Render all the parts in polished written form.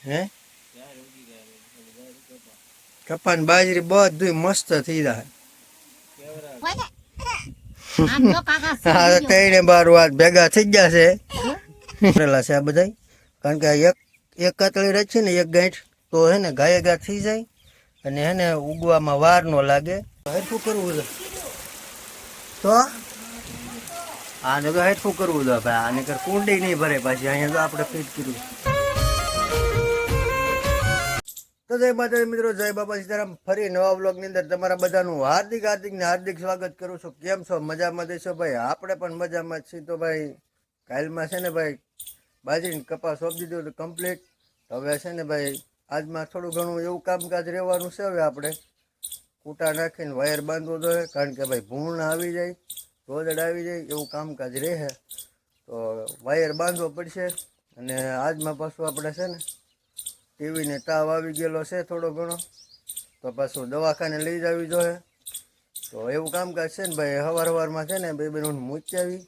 હે કપા ને બાજરી બધું મસ્ત થઈ જાય. હા ત્રણે બાર વાત ભેગા થઈ ગયા છે કરેલા છે આ બધા, કારણ કે એક કાતળી રહે છે ને એક ગાંઠ તો હે ને ગાયે ગા થઈ જાય અને હે ને ઉગવામાં વાર ન લાગે. હરખું કરવું છે તો આને તો હરખું કરવું છે ભાઈ, આને કર કુંડી નહીં ભરે પાછી અહીંયા તો આપણે ફીટ કર્યું. તો જય માતાજી મિત્રો, જય બાબા સીતારામ. ફરી નવા બ્લોગની અંદર તમારા બધાનું હાર્દિક હાર્દિક સ્વાગત કરું છું. કેમ છો? મજામાં દેશો ભાઈ? આપણે પણ મજામાં જ છીએ. તો ભાઈ કાલમાં છે ને ભાઈ બાજરીને કપાસ સોંપી દીધું તો કમ્પ્લીટ. હવે છે ને ભાઈ આજમાં થોડું ઘણું એવું કામકાજ રહેવાનું છે. હવે આપણે કૂટા નાખીને વાયર બાંધવો જોઈએ, કારણ કે ભાઈ ભૂણ આવી જાય, રોદડ આવી જાય એવું કામકાજ રહે, તો વાયર બાંધવો પડશે. અને આજમાં પાછું આપણે છે ને ટીવીને તાવ આવી ગયેલો છે થોડો ઘણો, તો પાછું દવાખાને લઈ જવી જોઈએ. તો એવું કામકાજ છે ને ભાઈ. સવારમાં છે ને બે બેનું મૂકી આવી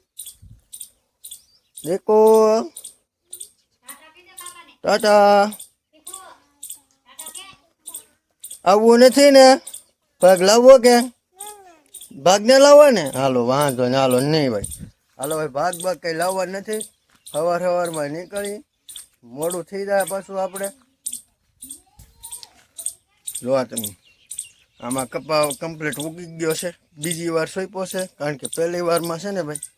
દેખો ટાટા આવવું નથી ને? ભાગ લાવવો કે ભાગને લાવવા ને? હાલો વાંધો ને, હાલો નહીં ભાઈ, હાલો ભાઈ ભાગ કંઈ લાવવા નથી. સવારમાં નીકળી મોડું થઈ જાય પાછું આપણે. જોવા તમે આમાં કપા કમ્પ્લીટ ઉગી ગયો છે, બીજી વાર સોંપ્યો છે, કારણ કે પહેલી વારમાં છે ને ભાઈ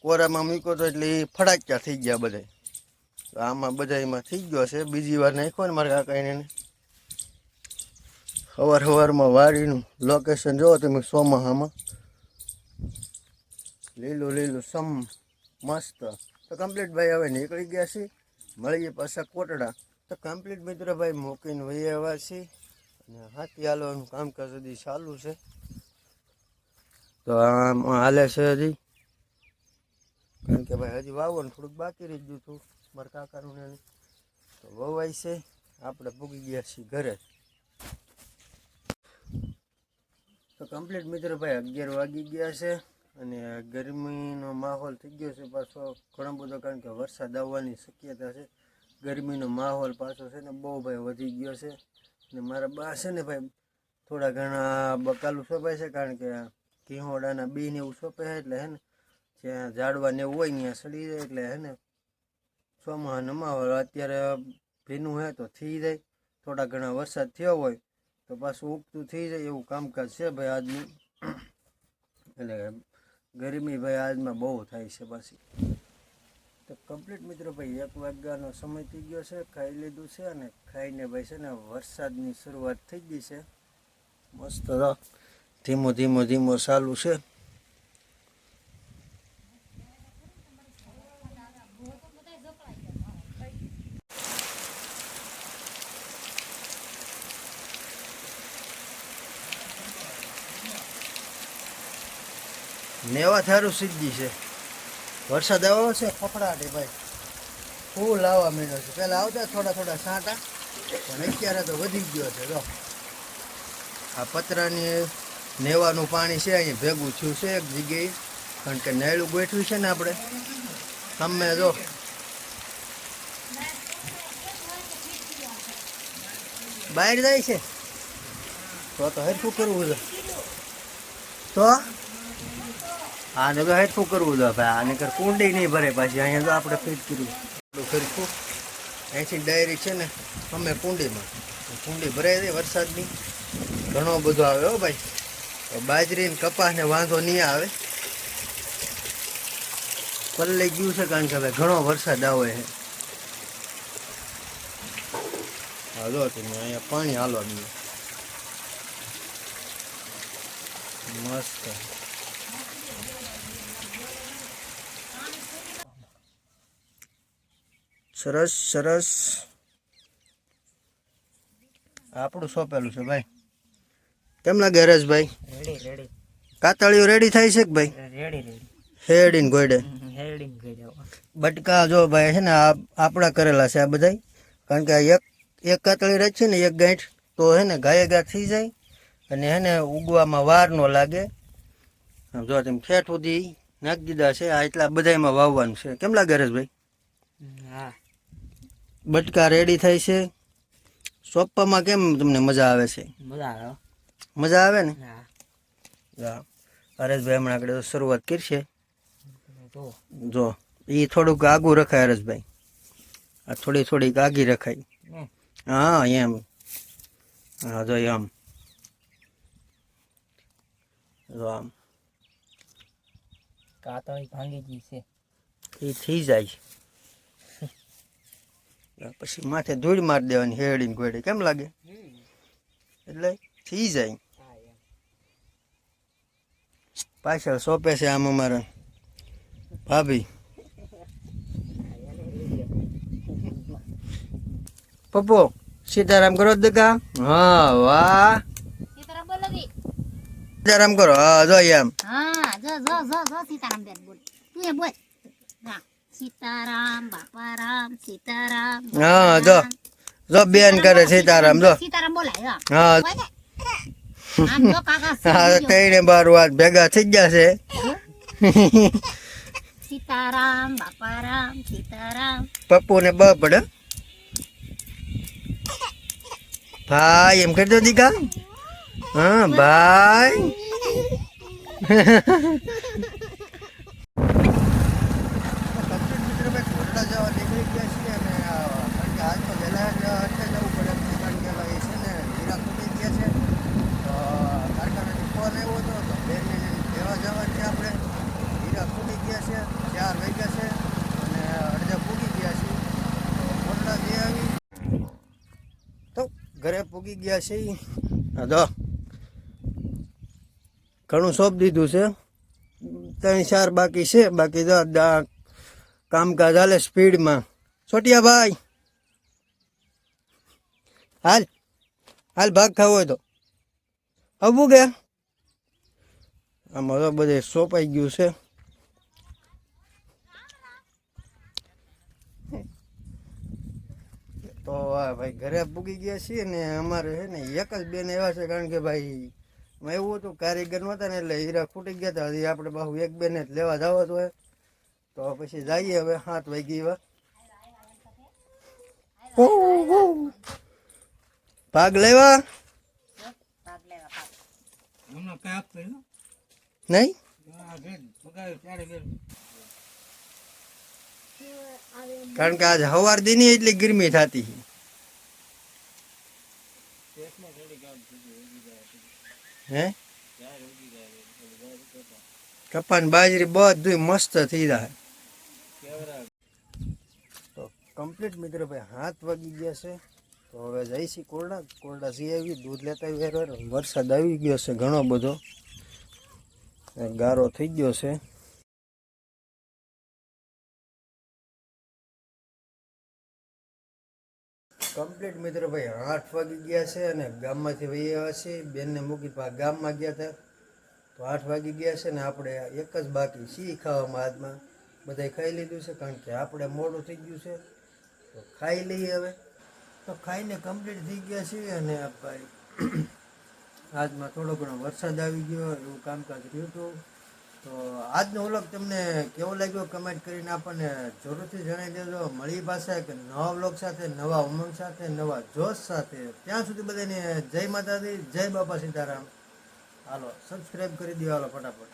કોરામાં મૂક્યો તો એટલે એ ફડાક્યા થઈ ગયા બધા. તો આમાં બધામાં થઈ ગયો છે, બીજી વાર નાખ્યો ને મારા કાકા એને. સવારમાં વાડીનું લોકેશન જોવો તમે, ચોમાસામાં લીલું સમ મસ્ત. તો કમ્પ્લીટ ભાઈ હવે નીકળી ગયા છીએ, મળીએ પાછા કોટડા. તો કમ્પ્લીટ મિત્રો ભાઈ મૂકીને વહી આવ્યા છીએ અને હાથી હાલવાનું કામકાજ હજી ચાલુ છે. તો આમ હાલે છે હજી, કારણ કે ભાઈ હજી વાવવાનું થોડુંક બાકી રહી ગયું હતું મારા કાકાનું ને. તો વવાય છે, આપણે પૂગી ગયા છીએ ઘરે. તો કમ્પ્લીટ મિત્રો ભાઈ 11 વાગી ગયા છે અને ગરમીનો માહોલ થઈ ગયો છે પાછો ઘણો બધો, કારણ કે વરસાદ આવવાની શક્યતા છે. ગરમીનો માહોલ પાછો છે ને બહુ ભાઈ વધી ગયો છે. ને મારા બા છે ને ભાઈ થોડા ઘણા બકાલું સોંપાય છે, કારણ કે ઘીહોડાના બીને એવું સોંપે છે, એટલે હે ને જ્યાં ઝાડવાને એવું હોય ત્યાં સડી જાય, એટલે હે ને ચોમાસાનો માહોલ અત્યારે ભીનું હે તો થઈ જાય. થોડા ઘણા વરસાદ થયો હોય તો પાછું ઉગતું થઈ જાય એવું કામકાજ છે ભાઈ આજનું. એટલે ગરમી ભાઈ આજમાં બહુ થાય છે પાછી. તો કમ્પ્લીટ મિત્રો ભાઈ 1 વાગ્યાનો સમય થઈ ગયો છે, ખાઈ લીધું છે અને ખાઈને ભાઈ છે ને વરસાદની શરૂઆત થઈ ગઈ છે મસ્ત. ધીમો ચાલુ છે. નેવા થારું સીધી છે, વરસાદ આવ્યો છે ફફડાટી ભાઈ, ફૂલ આવવા માંડ્યો છે. પહેલાં આવતા થોડા છાંટા, પણ અત્યારે તો વધી ગયો છે. જો આ પતરાની નેવાનું પાણી છે અહીંયા ભેગું થયું છે એક જગ્યાએ, કારણ કે નેળું ગોઠવ્યું છે ને આપણે. તમે જો બહાર જાય છે તો હરખું કરવું છે. તો આને તો હરખું કરવું છે ભાઈ, આને કર કુંડી નહીં ભરે પાછી અહીંયા તો આપણે ફીટ કર્યું હરખું. અહીંથી ડાયરેક્ટ છે ને અમે કુંડીમાં, કુંડી ભરાઈ દે વરસાદની ઘણો બધો આવે હો ભાઈ. બાજરી ને કપાસને વાંધો નહીં આવે, પલ્લે ગયું છે, કારણ કે ભાઈ ઘણો વરસાદ આવે છે. હા જો તમે અહીંયા પાણી હાલવા દઈએ મસ્ત. સરસ આપણું સોંપેલું છે ભાઈ. કેમ લાગે હરેશભાઈ? કાતળીઓ રેડી થાય છે કે ભાઈ? હેડીને ગોડે બટકા જો ભાઈ છે ને આપણા કરેલા છે આ બધા, કારણ કે એક કાતળી રહે છે ને એક ગાંઠ તો હે ને ગાયે ગા થઈ જાય અને હે ને ઉગવામાં વાર ન લાગે. જો તેમ ખેત સુધી નાખી દીધા છે. આ એટલા બધામાં વાવવાનું છે. કેમ લાગે હરેશભાઈ? હા બટકા રેડી થાય છે. સોપામાં કેમ તમને મજા આવે છે? મજા આવે ને? હા. હરેશભાઈ હમણાં આગળ શરૂઆત કરશે. જો એ થોડુંક આગું રખાય હરેશભાઈ. આ થોડીક આગી રખાય. હા એમ. હા જો આમ. જો આમ. કાતળી ભાંગી ગઈ છે. એ થઈ જાય. પછી માથે ધૂળ મારી દેવાની હેડીને ગોળી. કેમ લાગે? એટલે થઈ જાય. પાછળ સોંપે છે આમ અમારા ભાભી. પપ્પો સીતારામ કરો દગા. હા વાહ. સીતારામ કરો. હા જો એમ. હા જો સીતારામ બેન બોલ. તું એ બોલ. હા સીતારામ બાપારામ સીતારામ. હા જો બેન કરે સીતારામ જો. સીતારામ બોલાય. હા આમ જો કાકા હા 3 બાર વાત ભેગા થઈ ગયા છે. સીતારામ બાપારામ સીતારામ. પપ્પુ ને બ પડે ભાઈ એમ કરજો દીકા. હા ભાઈ. ઘરે પૂગી ગયા છે. તો ઘણું સોંપ દીધું છે. 3-4 બાકી છે. બાકી તો કામકાજ હાલે સ્પીડમાં. છોટિયા ભાઈ હાલ ભાગ ખાવો હોય તો આવવું ગયા. આમાં તો બધે સોંપાઈ ગયું છે. તો ભાઈ ઘરે પૂગી ગયા છીએ ને અમારે છે ને એક જ બેન એવા છે. કારણ કે ભાઈ એવું હતું કારીગર નહોતા ને એટલે હીરા ખૂટી ગયા હતા. હજી આપણે બાહુ એક બેને જ લેવા જવા તો હોય. તો પછી જઈએ હવે 7 વાગી એવા. ભાગ લેવા નહીં. કારણ કે આજ સવાર દીની એટલી ગરમી થતી. હે કપાન બાજરી બધું મસ્ત થઈ જાય. તો કમ્પ્લીટ મિત્રો ભાઈ 7 વાગી ગયા છે. તો હવે જઈશી કોરડા જઈ આવી દૂધ લેતા આવી. વરસાદ આવી ગયો છે ઘણો બધો. ગારો થઈ ગયો છે. કમ્પ્લીટ મિત્રો ભાઈ 8 વાગી ગયા છે અને ગામમાંથી વહી છે. બેનને મૂકી ગામમાં ગયા હતા. તો 8 વાગી ગયા છે ને આપણે એક જ બાકી સી ખાવામાં. આજમાં બધાય ખાઈ લીધું છે. કારણ કે આપણે મોડું થઈ ગયું છે. તો ખાઈ લઈએ હવે. તો ખાઈને કમ્પ્લીટ થઈ ગયા છીએ. અને ભાઈ આજમાં થોડો ઘણો વરસાદ આવી ગયો એવું કામકાજ રહ્યું હતું. તો આજનો વ્લોગ તમને કેવો લાગ્યો કમેન્ટ કરીને આપણને જરૂરથી જણાવી દેજો. મળી પાછા એક નવા વ્લોગ સાથે, નવા ઉમંગ સાથે, નવા જોશ સાથે. ત્યાં સુધી બધાને જય માતાજી, જય બાપા સીતારામ. હાલો સબસ્ક્રાઈબ કરી દો હાલો ફટાફટ.